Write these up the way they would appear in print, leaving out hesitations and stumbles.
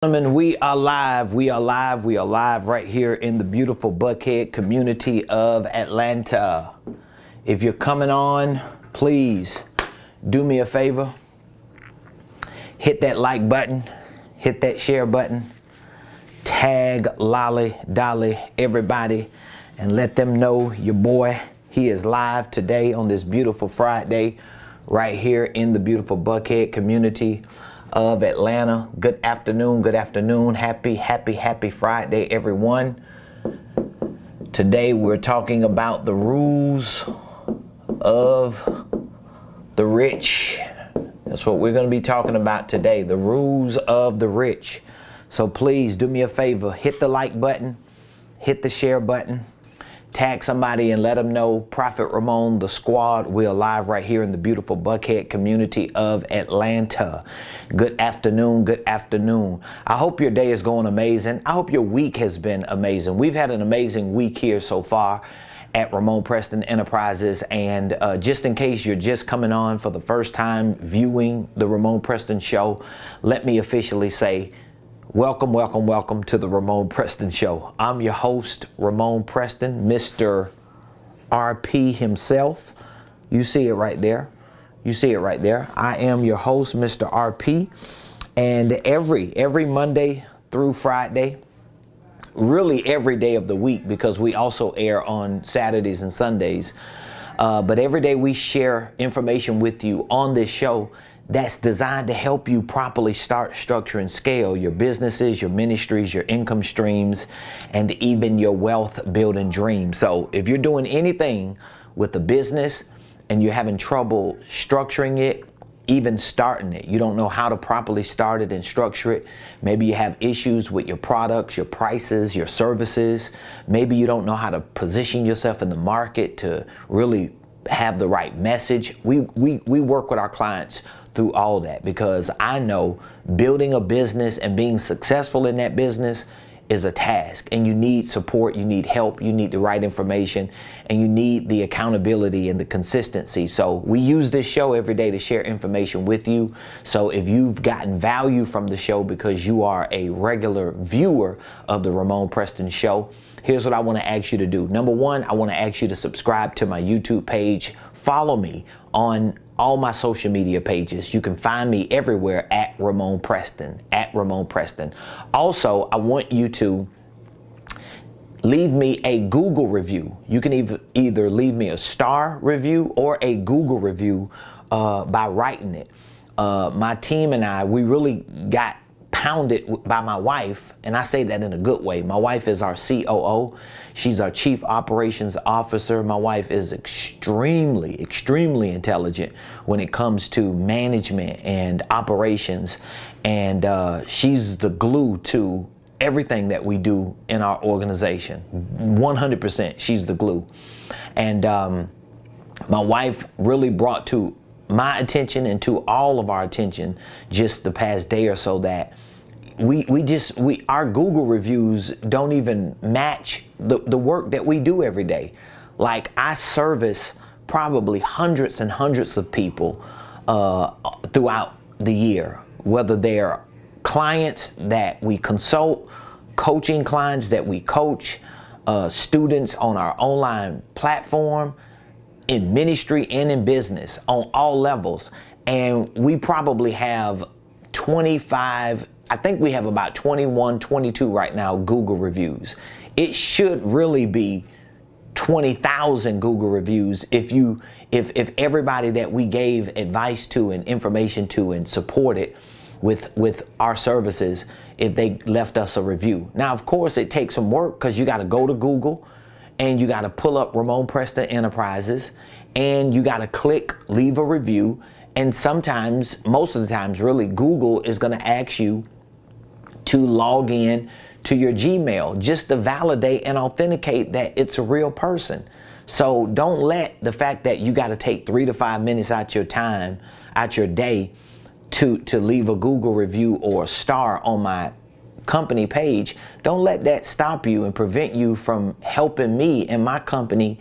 Gentlemen, we are live right here in the beautiful Buckhead community of Atlanta. If you're coming on, please do me a favor. Hit that like button, hit that share button, tag Lolly, Dolly, everybody, and let them know your boy, he is live today on this beautiful Friday right here in the beautiful Buckhead community of Atlanta. Good afternoon, happy Friday, everyone. Today we're talking about the rules of the rich. That's what we're going to be talking about today, the rules of the rich. So please do me a favor, hit the like button, hit the share button, tag somebody and let them know Prophet Ramon, the squad, we're live right here in the beautiful Buckhead community of Atlanta. Good afternoon. I hope your day is going amazing. I hope your week has been amazing. We've had an amazing week here so far at Ramonepreston Enterprises, and just in case you're just coming on for the first time viewing the Ramonepreston show, let me officially say welcome to the Ramonepreston show. I'm your host, Ramonepreston, Mr. RP himself. You see it right there. I am your host, Mr. RP, and every Monday through Friday, really every day of the week, because we also air on Saturdays and Sundays, but every day we share information with you on this show that's designed to help you properly start, structure, and scale your businesses, your ministries, your income streams, and even your wealth building dreams. So if you're doing anything with a business and you're having trouble structuring it, even starting it, you don't know how to properly start it and structure it. Maybe you have issues with your products, your prices, your services. Maybe you don't know how to position yourself in the market to really have the right message. We work with our clients through all that, because I know building a business and being successful in that business is a task, and you need support, you need help, you need the right information, and you need the accountability and the consistency. So we use this show every day to share information with you. So if you've gotten value from the show because you are a regular viewer of the Ramonepreston show, here's what I want to ask you to do. Number one, I want to ask you to subscribe to my YouTube page. Follow me on all my social media pages. You can find me everywhere at Ramonepreston. Also, I want you to leave me a Google review. You can either leave me a star review or a Google review by writing it. My team and I, we really got pounded by my wife, and I say that in a good way. My wife is our COO. She's our Chief Operations Officer. My wife is extremely intelligent when it comes to management and operations, and she's the glue to everything that we do in our organization. 100%, she's the glue. And my wife really brought to my attention and to all of our attention just the past day or so that our Google reviews don't even match the work that we do every day. Like, I service probably hundreds and hundreds of people throughout the year, whether they're clients that we consult, coaching clients that we coach, students on our online platform, in ministry and in business, on all levels. And we probably have 25, I think we have about 21, 22 right now Google reviews. It should really be 20,000 Google reviews if everybody that we gave advice to and information to and supported with our services, if they left us a review. Now, of course, it takes some work, because you got to go to Google and you got to pull up Ramonepreston Enterprises, and you got to click leave a review. And sometimes, most of the times really, Google is going to ask you to log in to your Gmail just to validate and authenticate that it's a real person. So don't let the fact that you got to take 3 to 5 minutes out your time, out your day, to leave a Google review or a star on my company page, don't let that stop you and prevent you from helping me and my company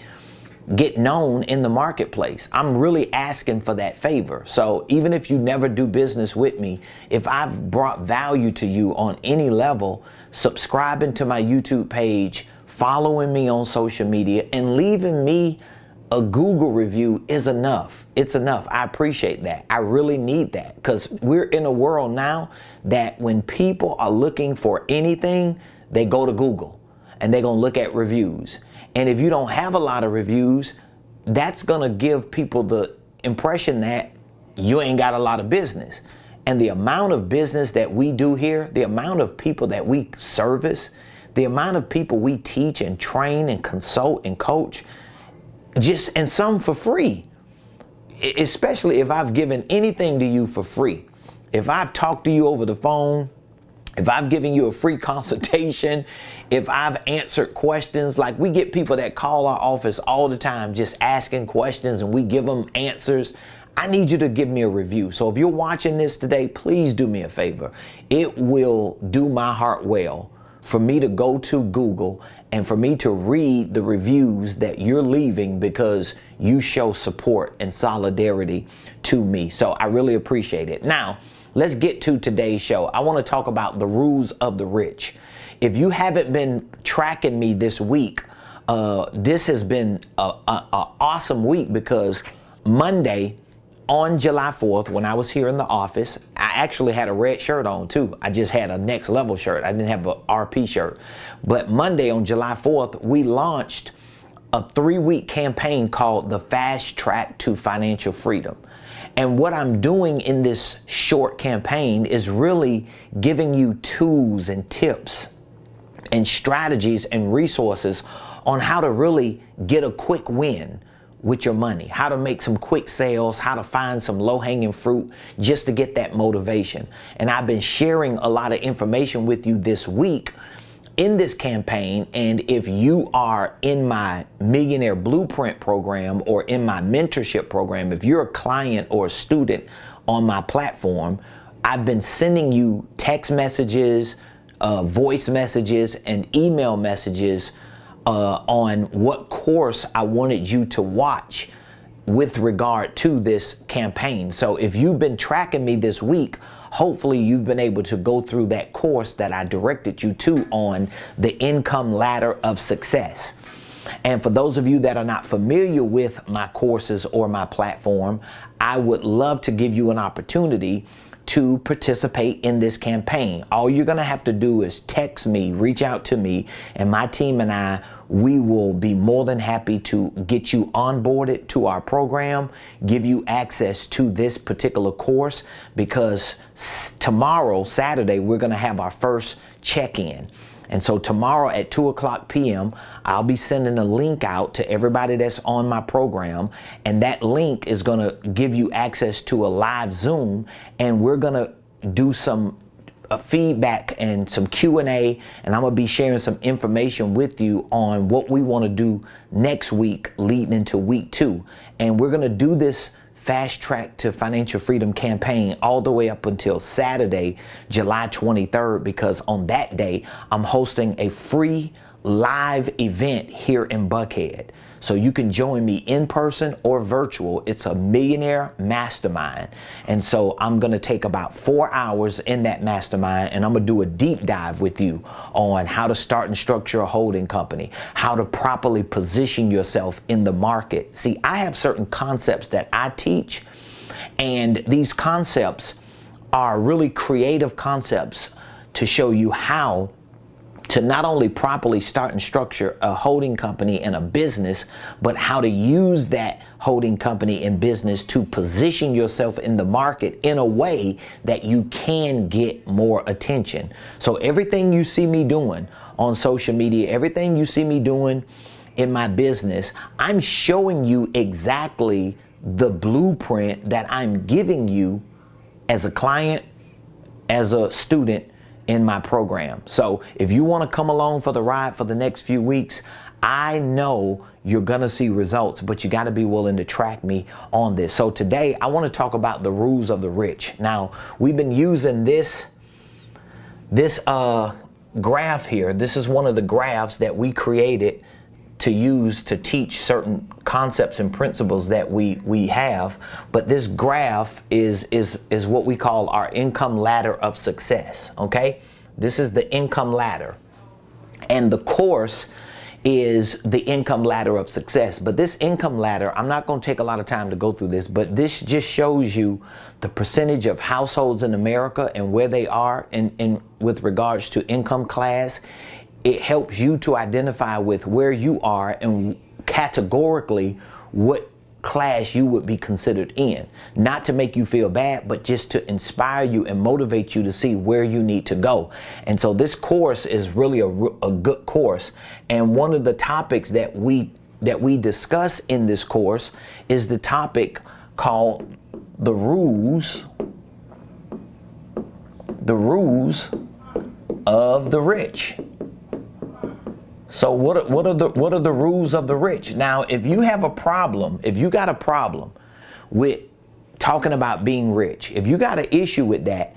get known in the marketplace. I'm really asking for that favor. So even if you never do business with me, if I've brought value to you on any level, subscribing to my YouTube page, following me on social media, and leaving me a Google review is enough. It's enough. I appreciate that. I really need that, because we're in a world now that when people are looking for anything, they go to Google and they're gonna look at reviews. And if you don't have a lot of reviews, that's gonna give people the impression that you ain't got a lot of business. And the amount of business that we do here, the amount of people that we service, the amount of people we teach and train and consult and coach, and some for free, especially if I've given anything to you for free. If I've talked to you over the phone, if I've given you a free consultation, if I've answered questions, like we get people that call our office all the time just asking questions and we give them answers. I need you to give me a review. So if you're watching this today, please do me a favor. It will do my heart well for me to go to Google and for me to read the reviews that you're leaving, because you show support and solidarity to me. So I really appreciate it. Now, let's get to today's show. I want to talk about the rules of the rich. If you haven't been tracking me this week, this has been an awesome week, because Monday, on July 4th, when I was here in the office, I actually had a red shirt on too. I just had a next level shirt. I didn't have a RP shirt. But Monday on July 4th, we launched a 3-week campaign called the Fast Track to Financial Freedom. And what I'm doing in this short campaign is really giving you tools and tips and strategies and resources on how to really get a quick win with your money, how to make some quick sales, how to find some low-hanging fruit just to get that motivation. And I've been sharing a lot of information with you this week in this campaign. And if you are in my Millionaire Blueprint program or in my mentorship program, if you're a client or a student on my platform, I've been sending you text messages, voice messages, and email messages on what course I wanted you to watch with regard to this campaign. So if you've been tracking me this week, hopefully you've been able to go through that course that I directed you to on the income ladder of success. And for those of you that are not familiar with my courses or my platform, I would love to give you an opportunity to participate in this campaign. All you're gonna have to do is text me, reach out to me, and my team and I, we will be more than happy to get you onboarded to our program, give you access to this particular course, because tomorrow, Saturday, we're gonna have our first check-in. And so tomorrow at 2:00 p.m., I'll be sending a link out to everybody that's on my program. And that link is gonna give you access to a live Zoom. And we're gonna do some feedback and some Q&A. And I'm gonna be sharing some information with you on what we wanna do next week leading into week 2. And we're gonna do this Fast Track to Financial Freedom campaign all the way up until Saturday, July 23rd, because on that day, I'm hosting a free live event here in Buckhead. So you can join me in person or virtual. It's a millionaire mastermind. And so I'm gonna take about 4 hours in that mastermind, and I'm gonna do a deep dive with you on how to start and structure a holding company, how to properly position yourself in the market. See, I have certain concepts that I teach, and these concepts are really creative concepts to show you how to not only properly start and structure a holding company and a business, but how to use that holding company and business to position yourself in the market in a way that you can get more attention. So everything you see me doing on social media, everything you see me doing in my business, I'm showing you exactly the blueprint that I'm giving you as a client, as a student, in my program. So if you want to come along for the ride for the next few weeks, I know you're gonna see results, but you got to be willing to track me on this. So today I want to talk about the rules of the rich. Now, we've been using this graph here. This is one of the graphs that we created to use to teach certain concepts and principles that we have. But this graph is what we call our income ladder of success, okay? This is the income ladder. And the course is the income ladder of success. But this income ladder, I'm not going to take a lot of time to go through this, but this just shows you the percentage of households in America and where they are in with regards to income class. It helps you to identify with where you are and categorically what class you would be considered in. Not to make you feel bad, but just to inspire you and motivate you to see where you need to go. And so this course is really a good course. And one of the topics that we discuss in this course is the topic called the rules of the rich. So what are the rules of the rich? Now, if you have a problem, if you got a problem with talking about being rich, if you got an issue with that,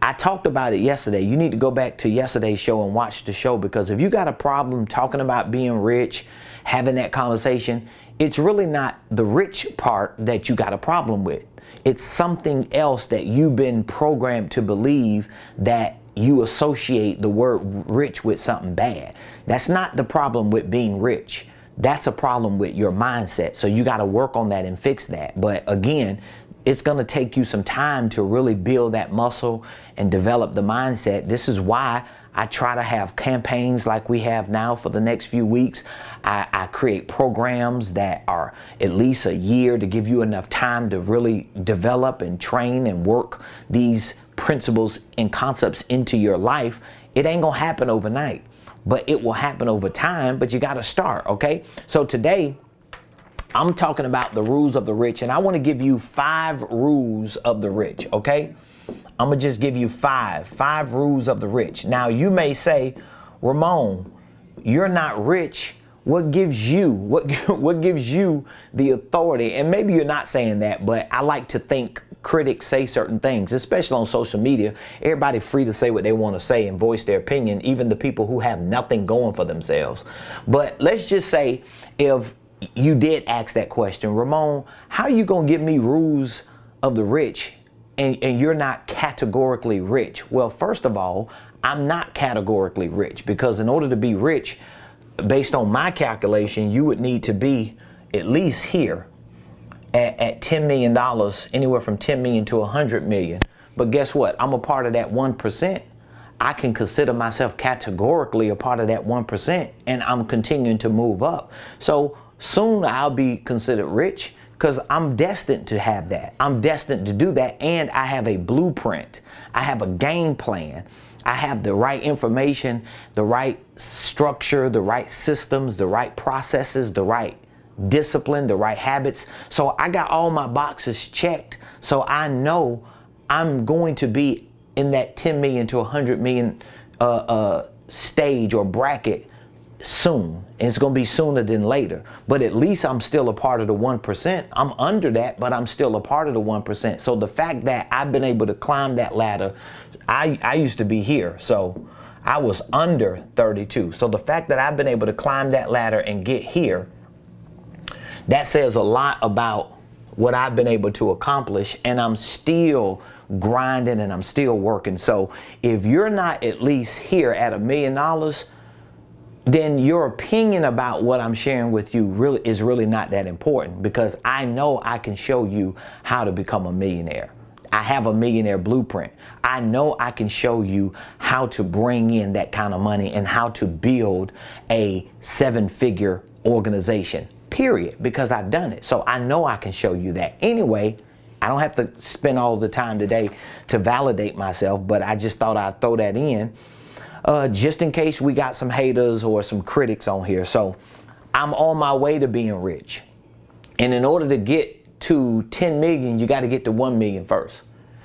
I talked about it yesterday. You need to go back to yesterday's show and watch the show, because if you got a problem talking about being rich, having that conversation, it's really not the rich part that you got a problem with. It's something else that you've been programmed to believe, that you associate the word rich with something bad. That's not the problem with being rich. That's a problem with your mindset. So you got to work on that and fix that. But again, it's going to take you some time to really build that muscle and develop the mindset. This is why I try to have campaigns like we have now for the next few weeks. I create programs that are at least a year to give you enough time to really develop and train and work these principles and concepts into your life. It ain't gonna happen overnight, but it will happen over time, but you gotta start, okay? So today, I'm talking about the rules of the rich, and I wanna give you 5 rules of the rich, okay? I'm gonna just give you five rules of the rich. Now you may say, Ramon, you're not rich. What gives you the authority? And maybe you're not saying that, but I like to think critics say certain things, especially on social media. Everybody free to say what they want to say and voice their opinion, even the people who have nothing going for themselves. But let's just say if you did ask that question, Ramon, how are you gonna give me rules of the rich and you're not categorically rich? Well, first of all, I'm not categorically rich, because in order to be rich, based on my calculation, you would need to be at least here at $10 million, anywhere from 10 million to 100 million. But guess what? I'm a part of that 1%. I can consider myself categorically a part of that 1%, and I'm continuing to move up. So soon I'll be considered rich, because I'm destined to have that. I'm destined to do that, and I have a blueprint. I have a game plan. I have the right information, the right structure, the right systems, the right processes, the right discipline, the right habits. So I got all my boxes checked. So I know I'm going to be in that 10 million to 100 million stage or bracket soon. And it's going to be sooner than later. But at least I'm still a part of the 1%. I'm under that, but I'm still a part of the 1%. So the fact that I've been able to climb that ladder, I used to be here. So I was under 32. So the fact that I've been able to climb that ladder and get here, that says a lot about what I've been able to accomplish. And I'm still grinding and I'm still working. So if you're not at least here at $1 million, then your opinion about what I'm sharing with you is really not that important, because I know I can show you how to become a millionaire. I have a millionaire blueprint. I know I can show you how to bring in that kind of money and how to build a 7-figure organization, period, because I've done it. So I know I can show you that. Anyway, I don't have to spend all the time today to validate myself, but I just thought I'd throw that in. Just in case we got some haters or some critics on here. So I'm on my way to being rich. And in order to get to 10 million, you got to get to 1 million first.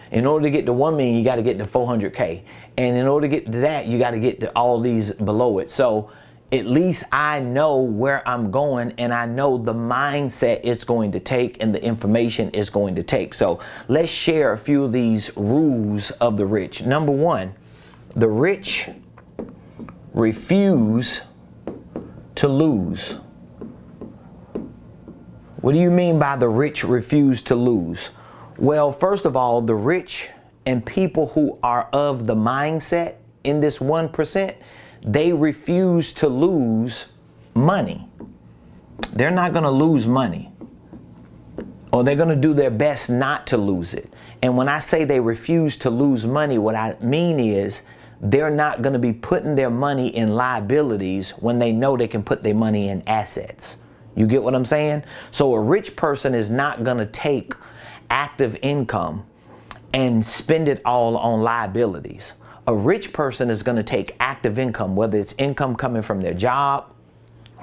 In order to get to 1 million, you got to get to 400K. And in order to get to that, you got to get to all these below it. So at least I know where I'm going, and I know the mindset it's going to take and the information it's going to take. So let's share a few of these rules of the rich. Number 1, the rich refuse to lose. What do you mean by the rich refuse to lose? Well, first of all, the rich and people who are of the mindset in this 1%, they refuse to lose money. They're not going to lose money, or they're going to do their best not to lose it. And when I say they refuse to lose money, what I mean is they're not going to be putting their money in liabilities when they know they can put their money in assets. You get what I'm saying? So a rich person is not going to take active income and spend it all on liabilities. A rich person is going to take active income, whether it's income coming from their job,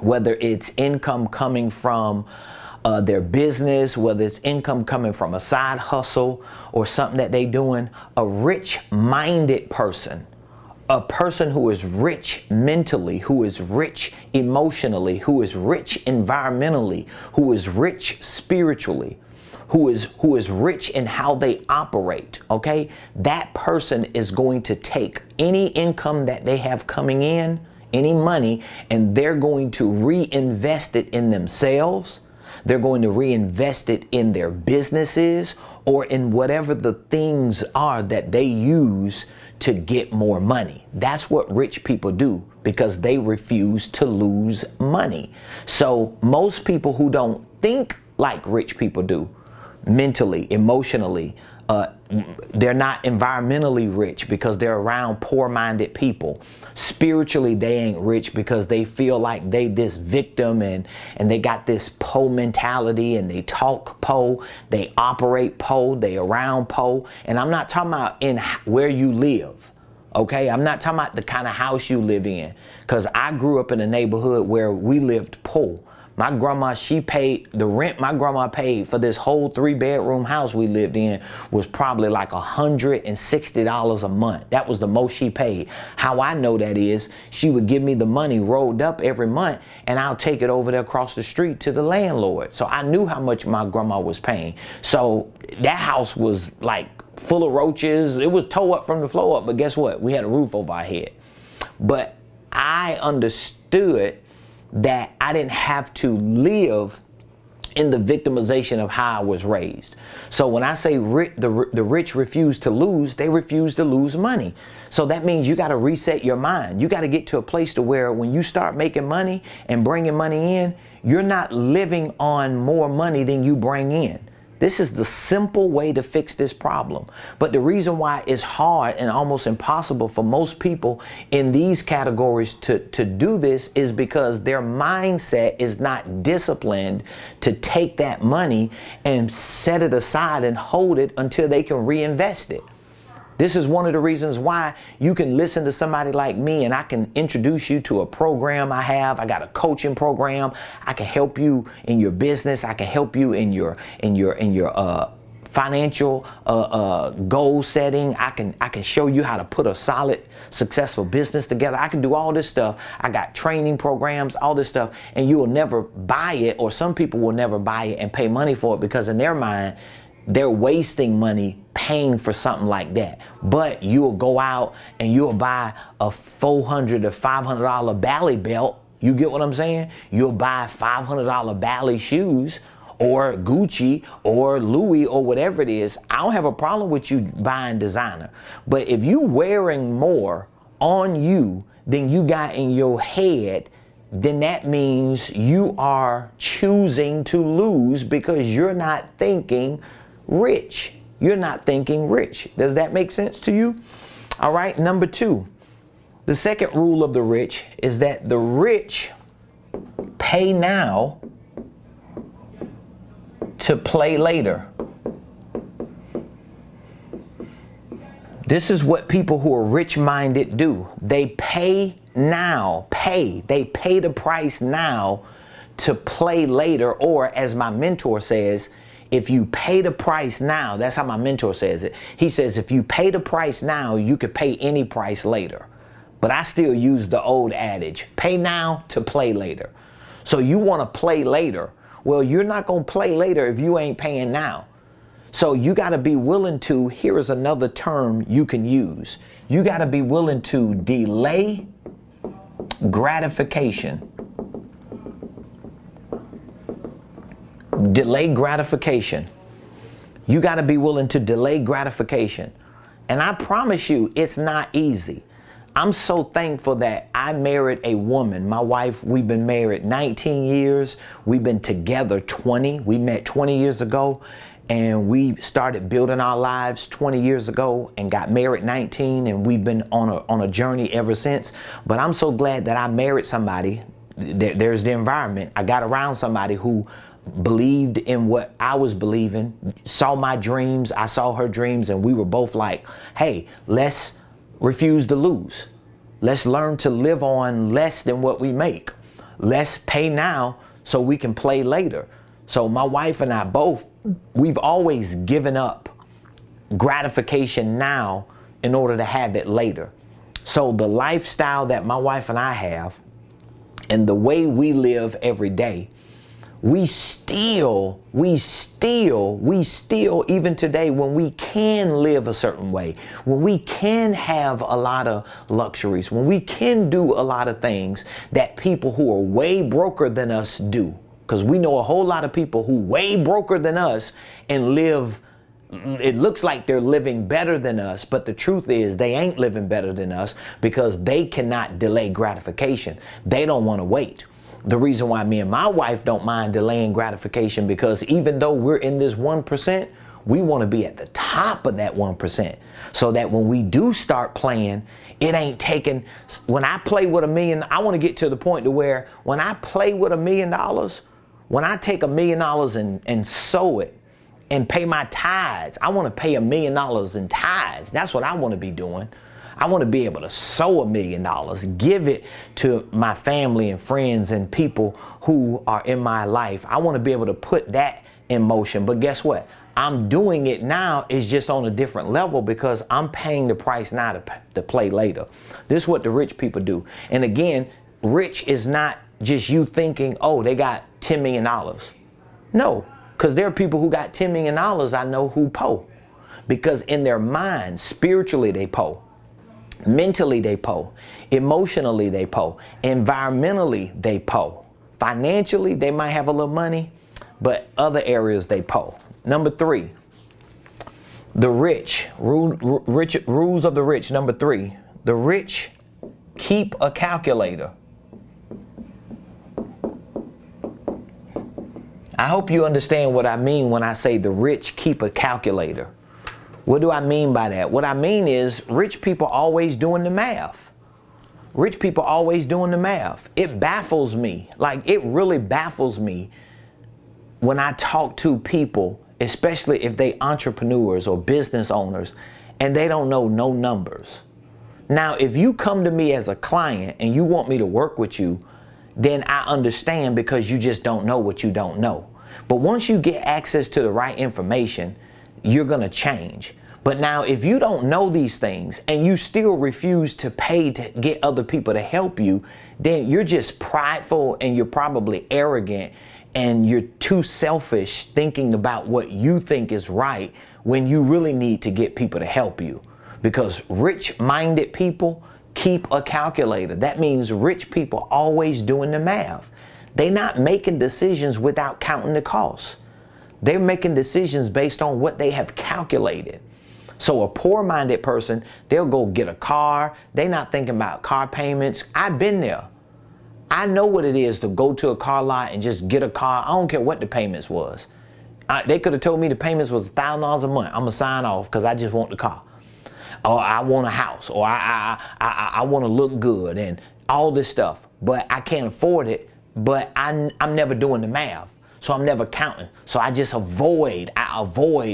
whether it's income coming from their business, whether it's income coming from a side hustle or something that they're doing. A rich-minded person, a person who is rich mentally, who is rich emotionally, who is rich environmentally, who is rich spiritually, who is rich in how they operate, okay? That person is going to take any income that they have coming in, any money, and they're going to reinvest it in themselves. They're going to reinvest it in their businesses or in whatever the things are that they use to get more money. That's what rich people do, because they refuse to lose money. So most people who don't think like rich people do, mentally, emotionally, they're not environmentally rich because they're around poor-minded people. Spiritually, they ain't rich because they feel like they this victim and they got this po mentality, and they talk po, they operate po, they around po. And I'm not talking about in where you live, okay? I'm not talking about the kind of house you live in, because I grew up in a neighborhood where we lived poor. My grandma, she paid the rent my grandma paid for this whole 3-bedroom house we lived in was probably like $160 a month. That was the most she paid. How I know that is she would give me the money rolled up every month, and I'll take it over there across the street to the landlord. So I knew how much my grandma was paying. So that house was like full of roaches. It was tore up from the floor up, but guess what? We had a roof over our head. But I understood that I didn't have to live in the victimization of how I was raised. So when I say the rich refuse to lose, they refuse to lose money. So that means you got to reset your mind. You got to get to a place to where when you start making money and bringing money in, you're not living on more money than you bring in. This is the simple way to fix this problem. But the reason why it's hard and almost impossible for most people in these categories to do this is because their mindset is not disciplined to take that money and set it aside and hold it until they can reinvest it. This is one of the reasons why you can listen to somebody like me, and I can introduce you to a program I have. I got a coaching program. I can help you in your business. I can help you in your financial goal setting. I can show you how to put a solid, successful business together. I can do all this stuff. I got training programs, all this stuff, and you will never buy it, or some people will never buy it and pay money for it because in their mind, they're wasting money paying for something like that. But you'll go out and you'll buy a $400 or $500 Bally belt. You get what I'm saying? You'll buy $500 Bally shoes or Gucci or Louis or whatever it is. I don't have a problem with you buying designer. But if you wearing more on you than you got in your head, then that means you are choosing to lose because you're not thinking rich. You're not thinking rich. Does that make sense to you? All right. Number 2, the second rule of the rich is that the rich pay now to play later. This is what people who are rich-minded do. They pay now, they pay the price now to play later, or as my mentor says, if you pay the price now, that's how my mentor says it. He says, if you pay the price now, you could pay any price later. But I still use the old adage, pay now to play later. So you want to play later. Well, you're not going to play later if you ain't paying now. So you got to be willing to, here is another term you can use. You got to be willing to delay gratification. Delay gratification. You got to be willing to delay gratification. And I promise you, it's not easy. I'm so thankful that I married a woman. My wife, we've been married 19 years. We've been together 20. We met 20 years ago, and we started building our lives 20 years ago and got married 19, and we've been on a journey ever since. But I'm so glad that I married somebody. There's the environment. I got around somebody who believed in what I was believing, saw my dreams, I saw her dreams, and we were both like, hey, let's refuse to lose. Let's learn to live on less than what we make. Let's pay now so we can play later. So my wife and I both, we've always given up gratification now in order to have it later. So the lifestyle that my wife and I have and the way we live every day, we still, even today, when we can live a certain way, when we can have a lot of luxuries, when we can do a lot of things that people who are way broker than us do, because we know a whole lot of people who way broker than us and live, it looks like they're living better than us, but the truth is they ain't living better than us because they cannot delay gratification. They don't want to wait. The reason why me and my wife don't mind delaying gratification, because even though we're in this 1%, we want to be at the top of that 1%, so that when we do start playing, it ain't taking. When I play with $1 million, I want to get to the point to where when I play with $1 million, when I take $1 million and sow it and pay my tithes, I want to pay $1 million in tithes. That's what I want to be doing. I want to be able to sow $1 million, give it to my family and friends and people who are in my life. I want to be able to put that in motion. But guess what? I'm doing it now. It's just on a different level because I'm paying the price now to play later. This is what the rich people do. And again, rich is not just you thinking, oh, they got $10 million. No, because there are people who got $10 million I know who poor. Because in their mind, spiritually, they poor. Mentally, they poor. Emotionally, they poor. Environmentally, they poor. Financially, they might have a little money, but other areas, they poor. Number 3, the rich, rules of the rich. Number 3, the rich keep a calculator. I hope you understand what I mean when I say the rich keep a calculator. What do I mean by that? What I mean is rich people always doing the math. Rich people always doing the math. It baffles me. Like, it really baffles me when I talk to people, especially if they entrepreneurs or business owners, and they don't know no numbers. Now, if you come to me as a client and you want me to work with you, then I understand, because you just don't know what you don't know. But once you get access to the right information, you're going to change. But now, if you don't know these things and you still refuse to pay to get other people to help you, then you're just prideful and you're probably arrogant and you're too selfish thinking about what you think is right when you really need to get people to help you. Because rich-minded people keep a calculator. That means rich people always doing the math. They're not making decisions without counting the costs. They're making decisions based on what they have calculated. So a poor-minded person, they'll go get a car. They're not thinking about car payments. I've been there. I know what it is to go to a car lot and just get a car. I don't care what the payments was. They could have told me the payments was $1,000 a month. I'm going to sign off because I just want the car. Or I want a house. Or I want to look good and all this stuff. But I can't afford it. But I'm never doing the math. So I'm never counting. So I just avoid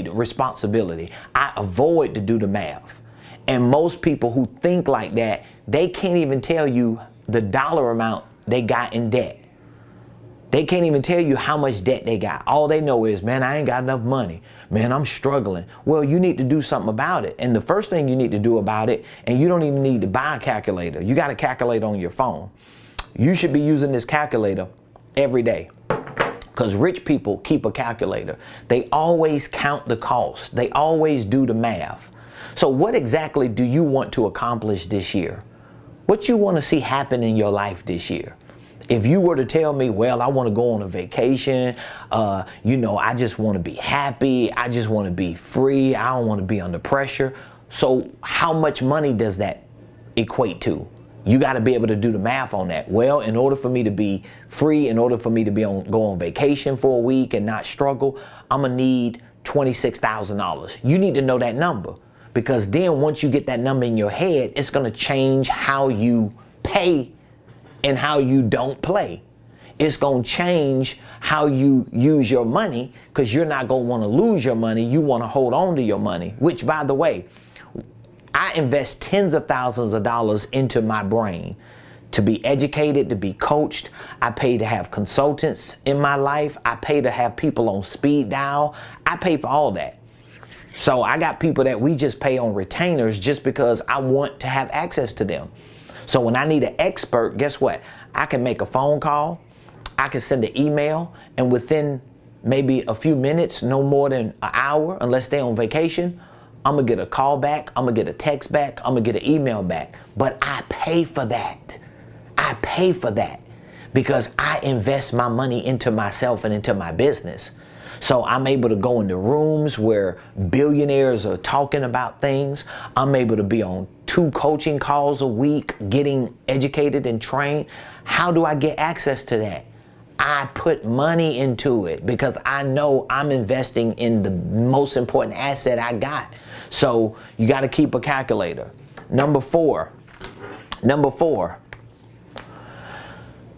responsibility. I avoid to do the math. And most people who think like that, they can't even tell you the dollar amount they got in debt. They can't even tell you how much debt they got. All they know is, man, I ain't got enough money. Man, I'm struggling. Well, you need to do something about it. And the first thing you need to do about it, and you don't even need to buy a calculator. You got a calculator on your phone. You should be using this calculator every day. Because rich people keep a calculator. They always count the cost. They always do the math. So what exactly do you want to accomplish this year? What you want to see happen in your life this year? If you were to tell me, well, I want to go on a vacation, I just want to be happy, I just want to be free, I don't want to be under pressure. So how much money does that equate to? You got to be able to do the math on that. Well, in order for me to be free, in order for me to go on vacation for a week and not struggle, I'm going to need $26,000. You need to know that number, because then once you get that number in your head, it's going to change how you pay and how you don't play. It's going to change how you use your money, because you're not going to want to lose your money. You want to hold on to your money, which, by the way, I invest tens of thousands of dollars into my brain to be educated, to be coached. I pay to have consultants in my life. I pay to have people on speed dial. I pay for all that. So I got people that we just pay on retainers just because I want to have access to them. So when I need an expert, guess what? I can make a phone call, I can send an email, and within maybe a few minutes, no more than an hour, unless they're on vacation, I'm gonna get a call back, I'm gonna get a text back, I'm gonna get an email back. But I pay for that. I pay for that because I invest my money into myself and into my business. So I'm able to go into rooms where billionaires are talking about things. I'm able to be on 2 coaching calls a week, getting educated and trained. How do I get access to that? I put money into it because I know I'm investing in the most important asset I got. So you got to keep a calculator. Number four,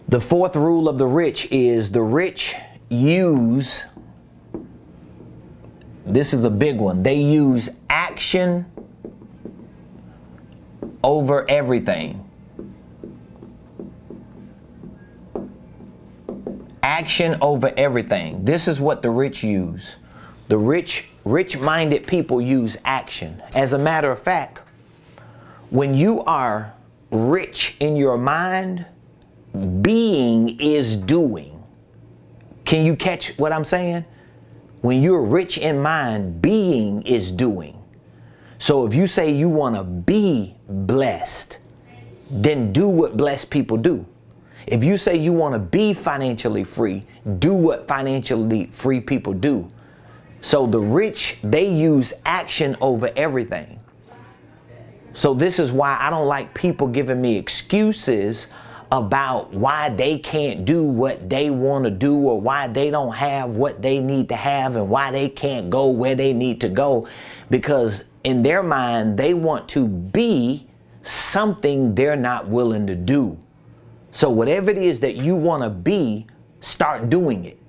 the fourth rule of the rich is the rich use, this is a big one, they use action over everything. Action over everything. This is what the rich use. The rich-minded people use action. As a matter of fact, when you are rich in your mind, being is doing. Can you catch what I'm saying? When you're rich in mind, being is doing. So if you say you want to be blessed, then do what blessed people do. If you say you want to be financially free, do what financially free people do. So the rich, they use action over everything. So this is why I don't like people giving me excuses about why they can't do what they want to do, or why they don't have what they need to have, and why they can't go where they need to go. Because in their mind, they want to be something they're not willing to do. So whatever it is that you want to be, start doing it.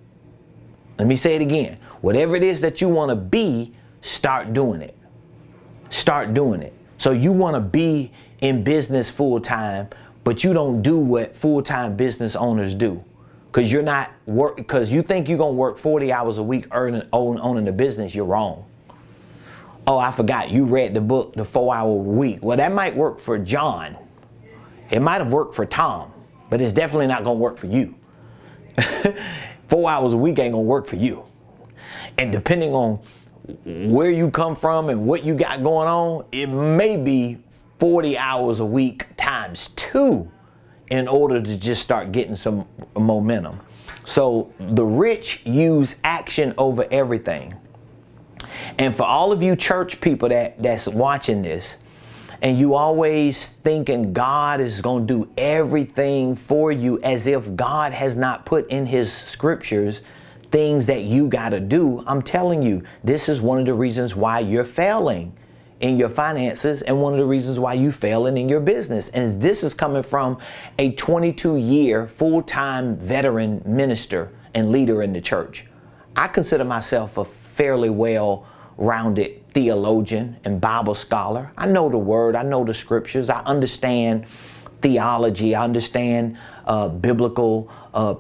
Let me say it again. Whatever it is that you want to be, start doing it. Start doing it. So you want to be in business full time, but you don't do what full-time business owners do. Because you're not because you think you're going to work 40 hours a week owning the business. You're wrong. Oh, I forgot. You read the book, The 4-Hour Week. Well, that might work for John. It might have worked for Tom. But it's definitely not going to work for you. 4 hours a week ain't going to work for you. And depending on where you come from and what you got going on, it may be 40 hours a week times 2 in order to just start getting some momentum. So the rich use action over everything. And for all of you church people that's watching this, and you always thinking God is going to do everything for you, as if God has not put in his scriptures things that you got to do. I'm telling you, this is one of the reasons why you're failing in your finances, and one of the reasons why you failing in your business. And this is coming from a 22-year full-time veteran minister and leader in the church. I consider myself a fairly well-rounded theologian and Bible scholar. I know the word, I know the scriptures, I understand theology, I understand biblical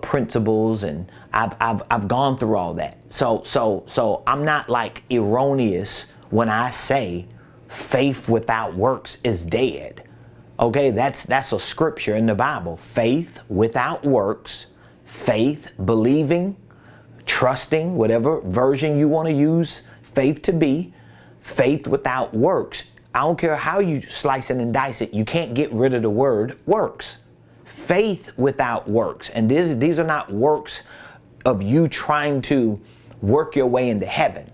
principles, and I've gone through all that. So I'm not like erroneous when I say faith without works is dead. Okay, that's a scripture in the Bible. Faith without works, faith, believing, trusting, whatever version you want to use faith to be, faith without works. I don't care how you slice it and dice it, you can't get rid of the word works. Faith without works, and these are not works of you trying to work your way into heaven.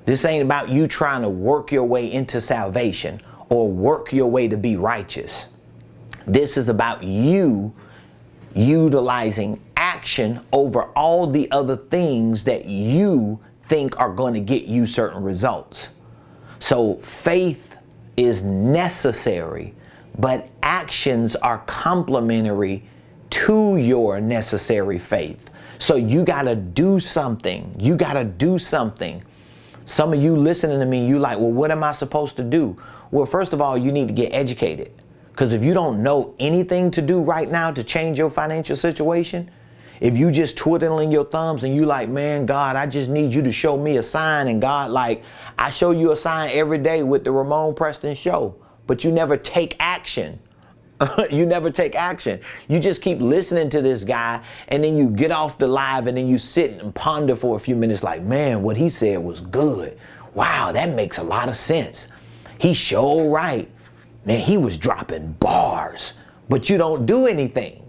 This ain't about you trying to work your way into salvation or work your way to be righteous. This is about you utilizing action over all the other things that you think are going to get you certain results. So faith is necessary, but actions are complementary to your necessary faith. So you got to do something. You got to do something. Some of you listening to me, you like, well, what am I supposed to do? Well, first of all, you need to get educated. Because if you don't know anything to do right now to change your financial situation, if you just twiddling your thumbs and you like, man, God, I just need you to show me a sign. And God, like, I show you a sign every day with the Ramonepreston show, but you never take action. You never take action. You just keep listening to this guy, and then you get off the live and then you sit and ponder for a few minutes like, man, what he said was good. Wow, that makes a lot of sense. He's sure right. Man, he was dropping bars, but you don't do anything.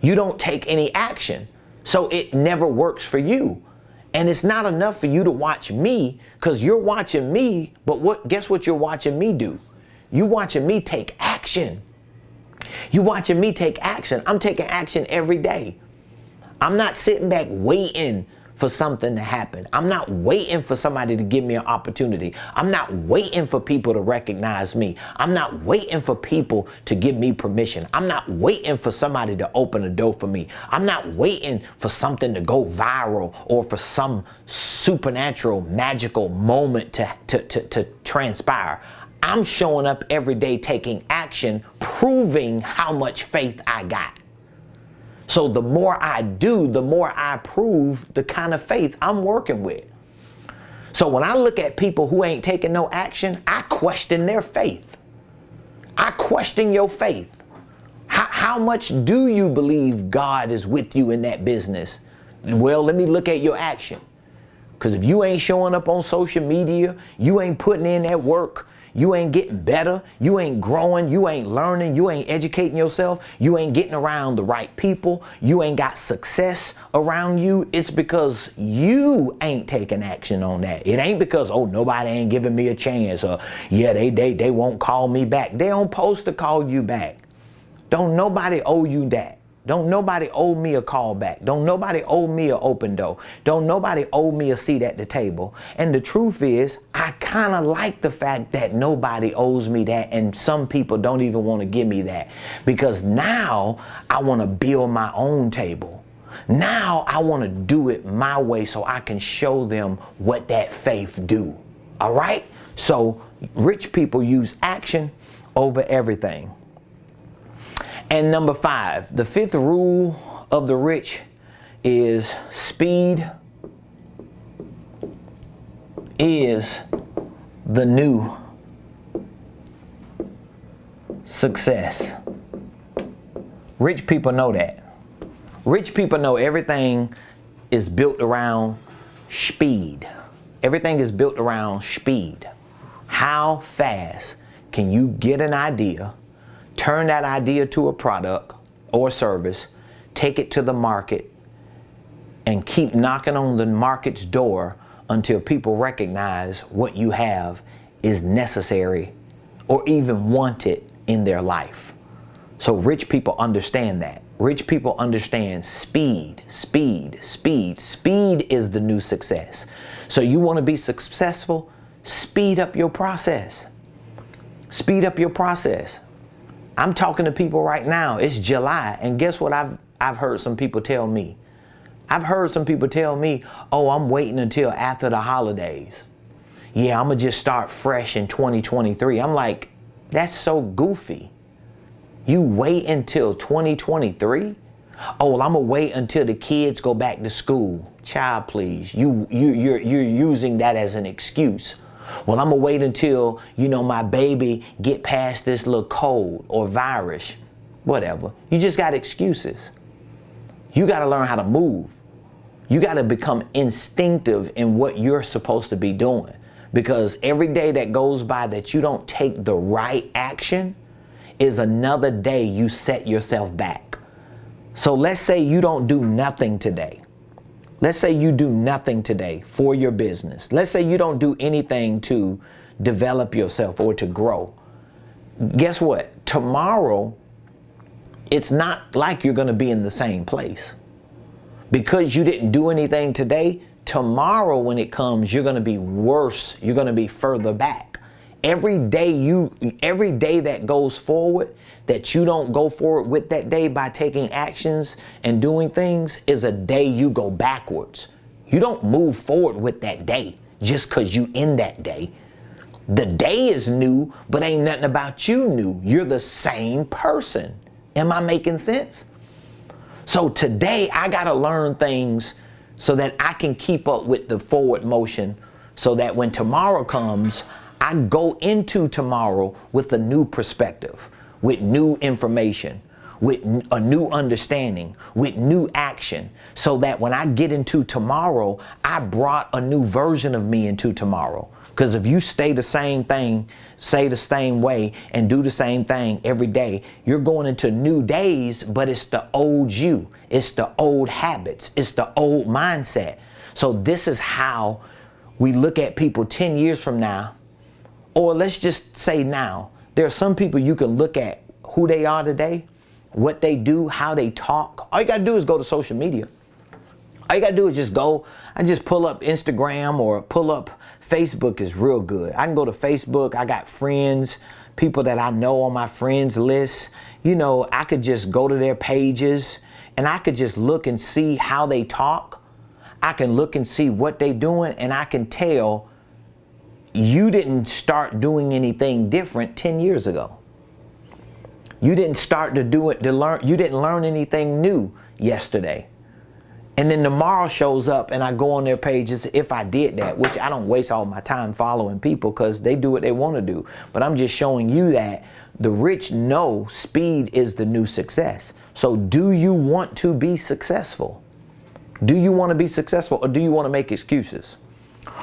You don't take any action. So it never works for you. And it's not enough for you to watch me, because you're watching me, but guess what you're watching me do? You're watching me take action. You're watching me take action. I'm taking action every day. I'm not sitting back waiting for something to happen. I'm not waiting for somebody to give me an opportunity. I'm not waiting for people to recognize me. I'm not waiting for people to give me permission. I'm not waiting for somebody to open a door for me. I'm not waiting for something to go viral or for some supernatural, magical moment to transpire. I'm showing up every day taking action, proving how much faith I got. So the more I do, the more I prove the kind of faith I'm working with. So when I look at people who ain't taking no action, I question their faith. I question your faith. How much do you believe God is with you in that business? Well, let me look at your action. Because if you ain't showing up on social media, you ain't putting in that work, you ain't getting better, you ain't growing, you ain't learning, you ain't educating yourself, you ain't getting around the right people, you ain't got success around you, it's because you ain't taking action on that. It ain't because, oh, nobody ain't giving me a chance, or yeah, they won't call me back. They don't supposed to call you back. Don't nobody owe you that. Don't nobody owe me a call back. Don't nobody owe me an open door. Don't nobody owe me a seat at the table. And the truth is, I kind of like the fact that nobody owes me that, and some people don't even want to give me that, because now I want to build my own table. Now I want to do it my way so I can show them what that faith do. All right? So rich people use action over everything. And number 5, the 5th rule of the rich is speed is the new success. Rich people know that. Rich people know everything is built around speed. Everything is built around speed. How fast can you get an idea, turn that idea to a product or service, take it to the market, and keep knocking on the market's door until people recognize what you have is necessary or even want it in their life. So rich people understand that. Rich people understand speed, speed, speed. Speed is the new success. So you want to be successful? Speed up your process. Speed up your process. I'm talking to people right now. It's July, and guess what I've heard some people tell me? I've heard some people tell me, oh, I'm waiting until after the holidays. Yeah, I'm going to just start fresh in 2023. I'm like, that's so goofy. You wait until 2023? Oh, well, I'm going to wait until the kids go back to school. Child, please. You're using that as an excuse. Well, I'm going to wait until, my baby get past this little cold or virus, whatever. You just got excuses. You got to learn how to move. You got to become instinctive in what you're supposed to be doing, because every day that goes by that you don't take the right action is another day you set yourself back. So let's say you don't do nothing today. Let's say you do nothing today for your business. Let's say you don't do anything to develop yourself or to grow. Guess what? Tomorrow, it's not like you're going to be in the same place. Because you didn't do anything today, tomorrow when it comes, you're going to be worse. You're going to be further back. Every day that goes forward, that you don't go forward with that day by taking actions and doing things, is a day you go backwards. You don't move forward with that day just because you in that day. The day is new, but ain't nothing about you new. You're the same person. Am I making sense? So today I got to learn things so that I can keep up with the forward motion, so that when tomorrow comes, I go into tomorrow with a new perspective, with new information, with a new understanding, with new action, so that when I get into tomorrow, I brought a new version of me into tomorrow. Because if you stay the same thing, say the same way, and do the same thing every day, you're going into new days, but it's the old you. It's the old habits. It's the old mindset. So this is how we look at people 10 years from now, or let's just say now. There are some people you can look at who they are today, what they do, how they talk. All you got to do is go to social media. All you got to do is just go and just pull up Instagram or pull up Facebook is real good. I can go to Facebook. I got friends, people that I know on my friends list. You know, I could just go to their pages and I could just look and see how they talk. I can look and see what they're doing, and I can tell you didn't start doing anything different 10 years ago. You didn't start to do it to learn. You didn't learn anything new yesterday. And then tomorrow shows up and I go on their pages, if I did that, which I don't waste all my time following people because they do what they want to do. But I'm just showing you that the rich know speed is the new success. So do you want to be successful? Do you want to be successful, or do you want to make excuses?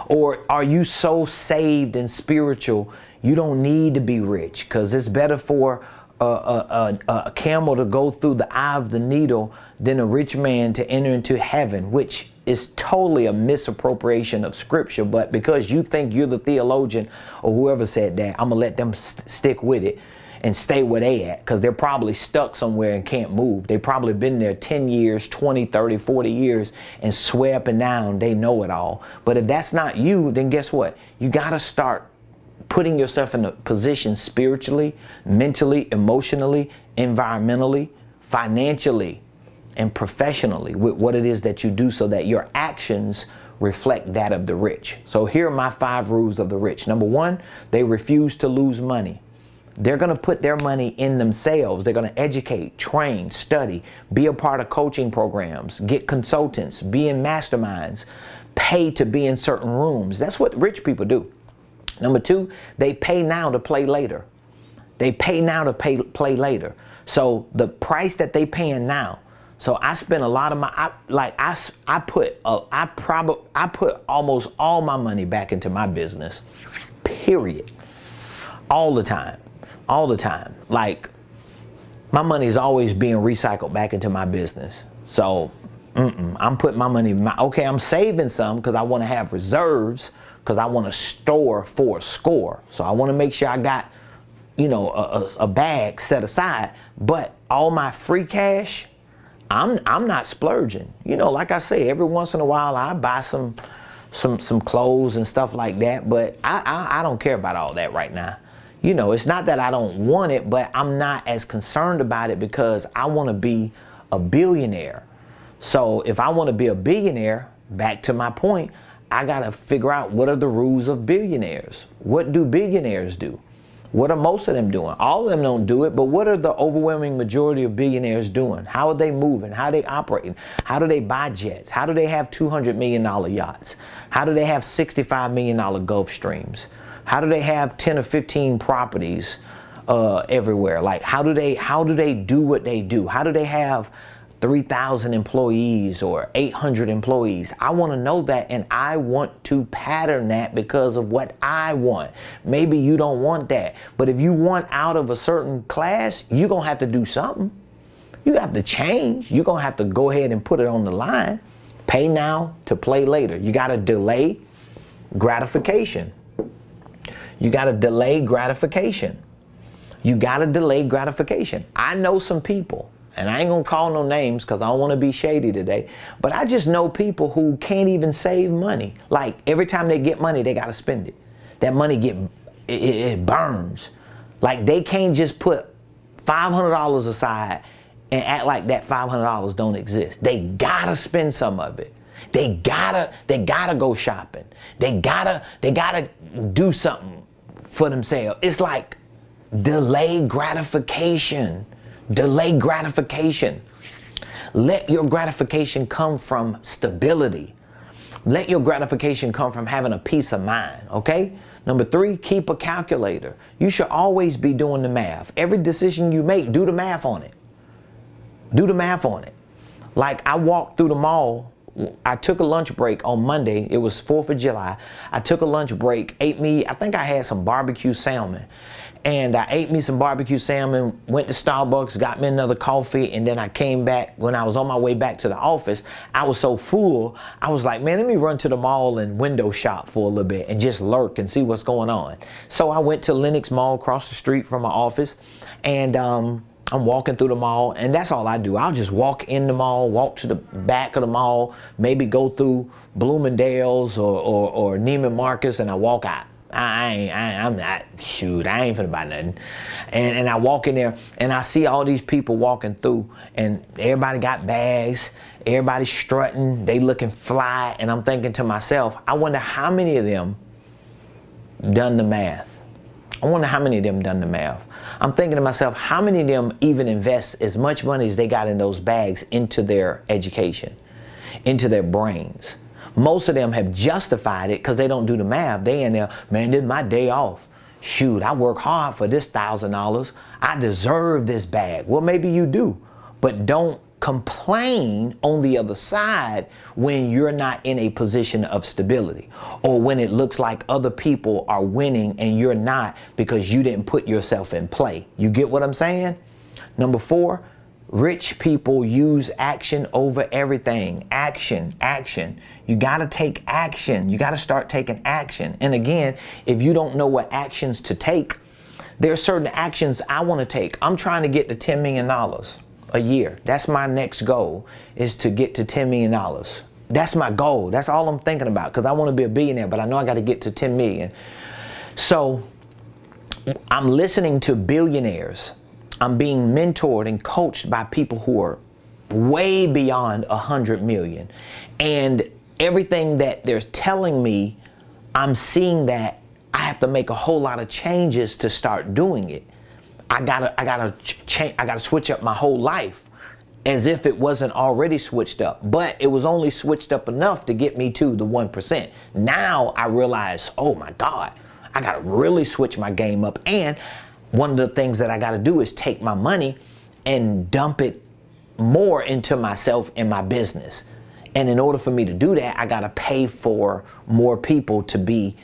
Or are you so saved and spiritual you don't need to be rich, because it's better for a camel to go through the eye of the needle than a rich man to enter into heaven, which is totally a misappropriation of scripture. But because you think you're the theologian or whoever said that, I'm gonna let them stick with it and stay where they at, because they're probably stuck somewhere and can't move. They probably been there 10 years, 20, 30, 40 years and swear up and down they know it all. But if that's not you, then guess what? You gotta start putting yourself in a position spiritually, mentally, emotionally, environmentally, financially, and professionally with what it is that you do, so that your actions reflect that of the rich. So here are my 5 rules of the rich. Number 1, they refuse to lose money. They're going to put their money in themselves. They're going to educate, train, study, be a part of coaching programs, get consultants, be in masterminds, pay to be in certain rooms. That's what rich people do. Number 2, they pay now to play later. They pay now to play later. So the price that they paying now. So I spend a lot of my, I put almost all my money back into my business, period. All the time. Like, my money is always being recycled back into my business. So I'm putting my money, I'm saving some because I want to have reserves, because I want to store for a score. So I want to make sure I got, a bag set aside. But all my free cash, I'm not splurging. Like I say, every once in a while I buy some clothes and stuff like that. But I don't care about all that right now. It's not that I don't want it, but I'm not as concerned about it because I want to be a billionaire. So if I want to be a billionaire, back to my point, I got to figure out what are the rules of billionaires. What do billionaires do? What are most of them doing? All of them don't do it, but what are the overwhelming majority of billionaires doing? How are they moving? How are they operating? How do they buy jets? How do they have $200 million yachts? How do they have $65 million Gulf Streams? How do they have 10 or 15 properties everywhere? Like, how do they do what they do? How do they have 3,000 employees or 800 employees. I want to know that, and I want to pattern that because of what I want. Maybe you don't want that, but if you want out of a certain class, you're going to have to do something. You have to change. You're going to have to go ahead and put it on the line. Pay now to play later. You got to delay gratification. You got to delay gratification. You got to delay gratification. I know some people, and I ain't going to call no names because I don't want to be shady today, but I just know people who can't even save money. Like every time they get money, they got to spend it. That money it burns. Like they can't just put $500 aside and act like that $500 don't exist. They gotta spend some of it. They gotta go shopping. They gotta do something for themselves. It's like delay gratification. Delay gratification. Let your gratification come from stability. Let your gratification come from having a peace of mind, okay? Number 3, keep a calculator. You should always be doing the math. Every decision you make, do the math on it. Do the math on it. Like I walked through the mall. I took a lunch break on Monday. It was 4th of July. I took a lunch break, I think I had some barbecue salmon. And I ate me some barbecue salmon, went to Starbucks, got me another coffee, and then I came back. When I was on my way back to the office, I was so full, I was like, man, let me run to the mall and window shop for a little bit and just lurk and see what's going on. So I went to Lenox Mall across the street from my office, and I'm walking through the mall, and that's all I do. I'll just walk in the mall, walk to the back of the mall, maybe go through Bloomingdale's or Neiman Marcus, and I walk out. I'm not, shoot, I ain't finna buy nothing. And I walk in there, and I see all these people walking through, and everybody got bags, everybody strutting, they looking fly, and I'm thinking to myself, I wonder how many of them done the math. I wonder how many of them done the math. I'm thinking to myself, how many of them even invest as much money as they got in those bags into their education, into their brains? Most of them have justified it because they don't do the math. They in there, man, this is my day off. Shoot, I work hard for this $1,000. I deserve this bag. Well, maybe you do, but don't complain on the other side when you're not in a position of stability, or when it looks like other people are winning and you're not because you didn't put yourself in play. You get what I'm saying? Number 4, rich people use action over everything. Action, action. You got to take action. You got to start taking action. And again, if you don't know what actions to take, there are certain actions I want to take. I'm trying to get to $10 million. A year. That's my next goal, is to get to $10 million. That's my goal. That's all I'm thinking about, because I want to be a billionaire, but I know I got to get to 10 million. So I'm listening to billionaires. I'm being mentored and coached by people who are way beyond 100 million. And everything that they're telling me, I'm seeing that I have to make a whole lot of changes to start doing it. I gotta switch up my whole life as if it wasn't already switched up, but it was only switched up enough to get me to the 1%. Now I realize, oh my God, I gotta really switch my game up. And one of the things that I gotta do is take my money and dump it more into myself and my business. And in order for me to do that, I gotta pay for more people to be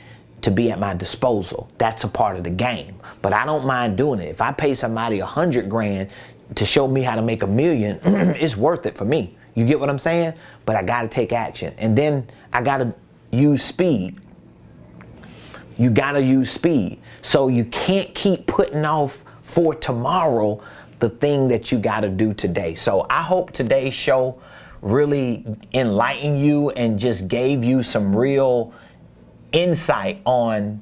at my disposal. That's a part of the game, but I don't mind doing it. If I pay somebody 100 grand to show me how to make $1 million, it's worth it for me. You get what I'm saying? But I gotta take action. And then I gotta use speed. You gotta use speed. So you can't keep putting off for tomorrow the thing that you gotta do today. So I hope today's show really enlightened you and just gave you some real insight on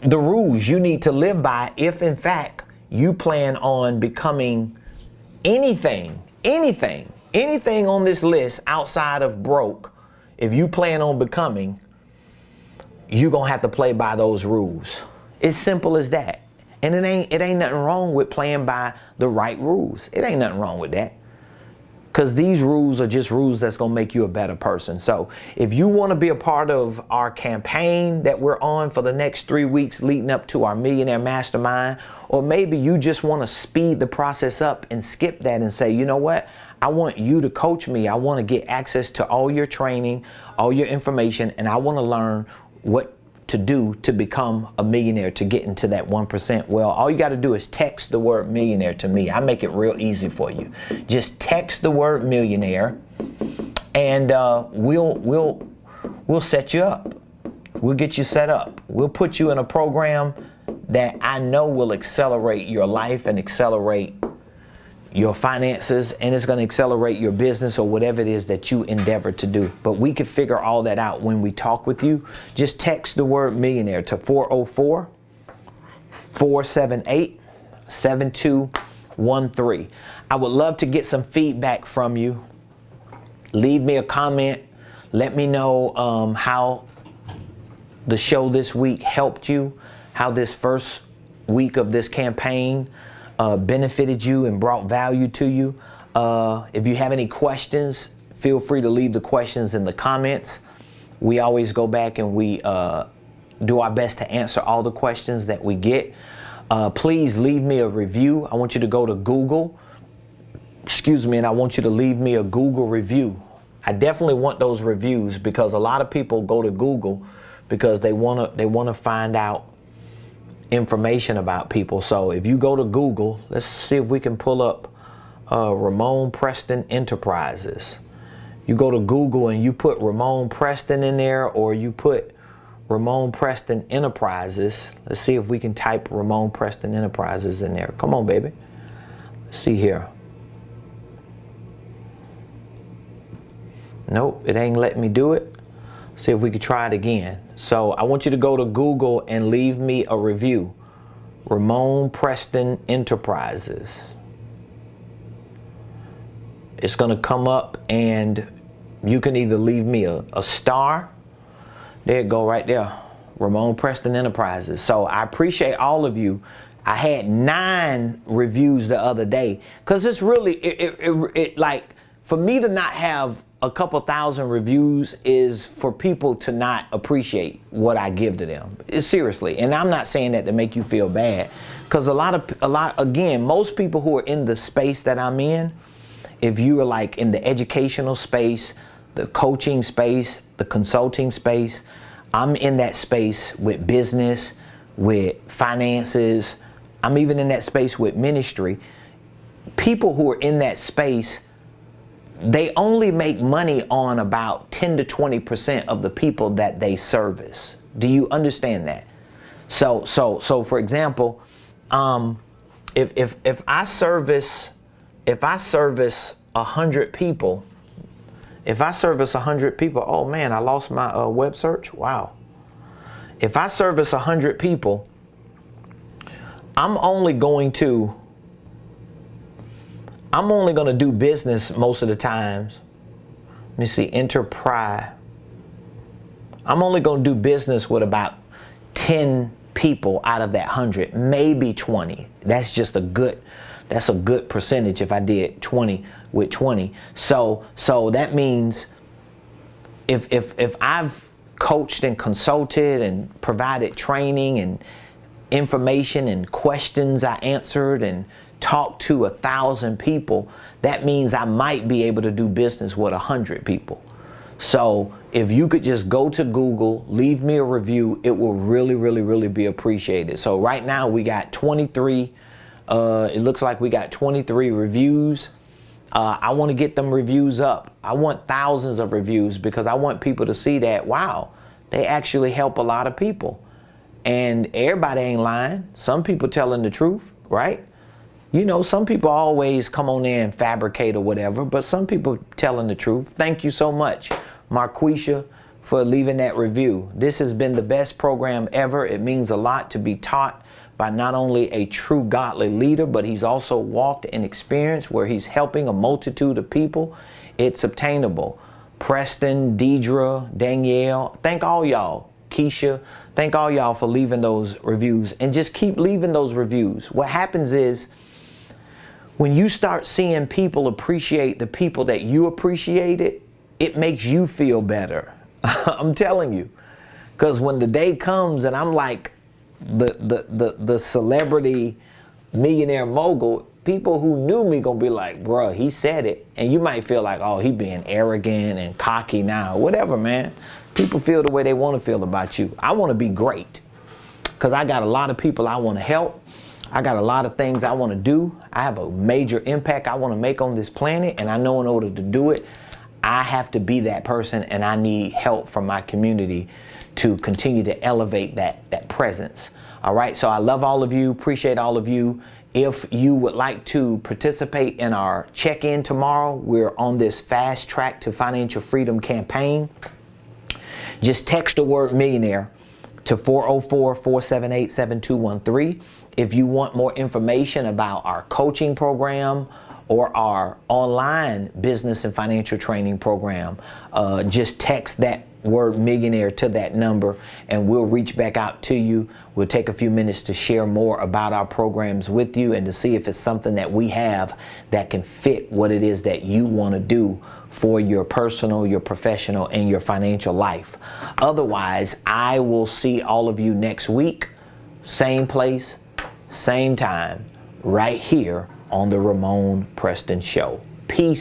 the rules you need to live by if in fact you plan on becoming anything on this list outside of broke. If you plan on becoming, you're gonna have to play by those rules. It's simple as that. And it ain't nothing wrong with playing by the right rules. It ain't nothing wrong with that. because these rules are just rules that's going to make you a better person. So if you want to be a part of our campaign that we're on for the next 3 weeks leading up to our Millionaire Mastermind, or maybe you just want to speed the process up and skip that and say, you know what, I want you to coach me. I want to get access to all your training, all your information, and I want to learn what to do to become a millionaire, to get into that 1%. Well, all you got to do is text the word millionaire to me. I make it real easy for you. Just text the word millionaire, and we'll set you up. We'll get you set up. We'll put you in a program that I know will accelerate your life and accelerate your finances, and it's going to accelerate your business or whatever it is that you endeavor to do. But we can figure all that out when we talk with you. Just text the word millionaire to 404-478-7213. I would love to get some feedback from you. Leave me a comment. Let me know how the show this week helped you, how this first week of this campaign benefited you and brought value to you. If you have any questions, feel free to leave the questions in the comments. We always go back and we do our best to answer all the questions that we get. Please leave me a review. I want you to go to Google, and I want you to leave me a Google review. I definitely want those reviews, because a lot of people go to Google because they want to find out information about people. So if you go to Google, let's see if we can pull up Ramonepreston Enterprises. You go to Google and you put Ramonepreston in there, or you put Ramonepreston Enterprises. Let's see if we can type Ramonepreston Enterprises in there. Come on, baby. Let's see here. Nope, it ain't letting me do it. See if we could try it again. So I want you to go to Google and leave me a review. Ramonepreston Enterprises. It's going to come up, and you can either leave me a star. There you go, right there. Ramonepreston Enterprises. So I appreciate all of you. I had 9 reviews the other day, because it's really, it like, for me to not have a couple thousand reviews is for people to not appreciate what I give to them. Seriously. And I'm not saying that to make you feel bad, because again, most people who are in the space that I'm in, if you are like in the educational space, the coaching space, the consulting space, I'm in that space with business, with finances. I'm even in that space with ministry. People who are in that space, they only make money on about 10 to 20% of the people that they service. Do you understand that? So for example, if I service 100 people, oh man, I lost my web search. Wow. If I service 100 people, I'm only going to do business most of the times. Let me see, enterprise. I'm only going to do business with about 10 people out of that 100, maybe 20. That's just a good percentage if I did 20 with 20. So that means if I've coached and consulted and provided training and information and questions I answered and talk to 1,000 people, that means I might be able to do business with 100 people. So if you could just go to Google, leave me a review, it will really, really, really be appreciated. So right now we got 23, it looks like we got 23 reviews. I want to get them reviews up. I want thousands of reviews, because I want people to see that, wow, they actually help a lot of people. And everybody ain't lying. Some people telling the truth, right? You know, some people always come on there and fabricate or whatever, but some people telling the truth. Thank you so much, Marquisha, for leaving that review. This has been the best program ever. It means a lot to be taught by not only a true godly leader, but he's also walked an experience where he's helping a multitude of people. It's obtainable. Preston, Deidre, Danielle, thank all y'all. Keisha, thank all y'all for leaving those reviews, and just keep leaving those reviews. What happens is, When you start seeing people appreciate the people that you appreciated, it makes you feel better. I'm telling you. Because when the day comes and I'm like the celebrity millionaire mogul, people who knew me gonna be like, bruh, he said it. And you might feel like, oh, he being arrogant and cocky now. Whatever, man. People feel the way they want to feel about you. I want to be great because I got a lot of people I want to help. I got a lot of things I want to do. I have a major impact I want to make on this planet. And I know in order to do it, I have to be that person, and I need help from my community to continue to elevate that presence. All right. So I love all of you. Appreciate all of you. If you would like to participate in our check-in tomorrow, we're on this fast track to financial freedom campaign. Just text the word millionaire to 404-478-7213. If you want more information about our coaching program or our online business and financial training program, just text that word millionaire to that number and we'll reach back out to you. We'll take a few minutes to share more about our programs with you and to see if it's something that we have that can fit what it is that you want to do for your personal, your professional, and your financial life. Otherwise, I will see all of you next week, same place, same time, right here on the Ramonepreston Show. Peace.